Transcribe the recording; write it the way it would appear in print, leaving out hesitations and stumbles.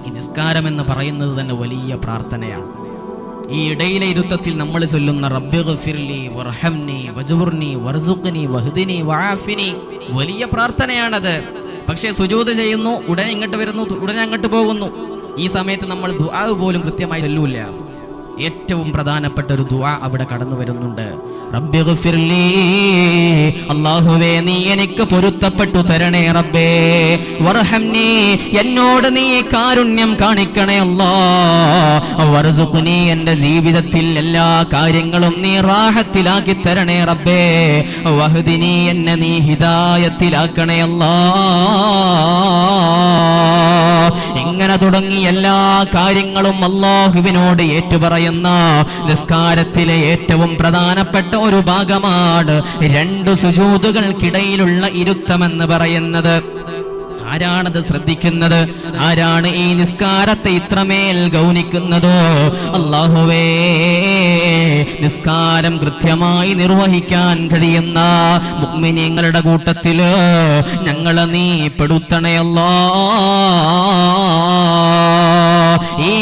ഈ നിസ്കാരം എന്ന് പറയുന്നത് തന്നെ വലിയ പ്രാർത്ഥനയാണ്. ഈ ഇടയിലെ ഇരുത്തത്തിൽ നമ്മൾ ചൊല്ലുന്ന റബ്ബിഗ്ഫിർലി വർഹംനി വജ്ബുർനി വർസുഖ്നി വഹ്ദിനി വആഫിനി വലിയ പ്രാർത്ഥനയാണത്. പക്ഷേ സുജൂദ് ചെയ്യുന്നു, ഉടനെ ഇങ്ങോട്ട് വരുന്നു, ഉടനെ അങ്ങോട്ട് പോകുന്നു. ഈ സമയത്ത് നമ്മൾ ദുആ പോലും കൃത്യമായി ചൊല്ലൂല. ഏറ്റവും പ്രധാനപ്പെട്ട ഒരു ദുആ അവിടെ കടന്നു വരുന്നുണ്ട്. റബ്ബിഗ്ഫിർലി, അല്ലാഹുവേ നീ എനിക്ക് പൊരുത്തപ്പെട്ടു തരണേ റബ്ബേ. വർഹംനി, എന്നോട് നീ കാരുണ്യം കാണിക്കണേ അല്ലാഹ്. വർസുഖ്നി, എൻ്റെ ജീവിതത്തിൽ എല്ലാ കാര്യങ്ങളും നീ റാഹത്തിലാക്കി തരണേ റബ്ബേ. വഹ്ദിനി, എന്നെ നീ ഹിദായത്തിലാക്കണേ അല്ലാഹ്. ഇങ്ങനെ തുടങ്ങി എല്ലാ കാര്യങ്ങളും അല്ലാഹുവിനോട് ഏറ്റുപറയുന്ന നിസ്കാരത്തിലെ ഏറ്റവും പ്രധാനപ്പെട്ട ഒരു ഭാഗമാണ് 2 സുജൂദുകൾക്കിടയിലുള്ള ഇരുത്തമെന്ന് പറയുന്നത്. ആരാണത് ശ്രദ്ധിക്കുന്നത്? ആരാണ് ഈ നിസ്കാരത്തെ ഇത്രമേൽ ഗൗനിക്കുന്നതോ? അല്ലാഹുവേ, നിസ്കാരം കൃത്യമായി നിർവഹിക്കാൻ കഴിയുന്ന മുഅ്മിനീങ്ങളുടെ കൂട്ടത്തില് ഞങ്ങളെ നീ പെടുത്തണേ അല്ലാഹ്. ഈ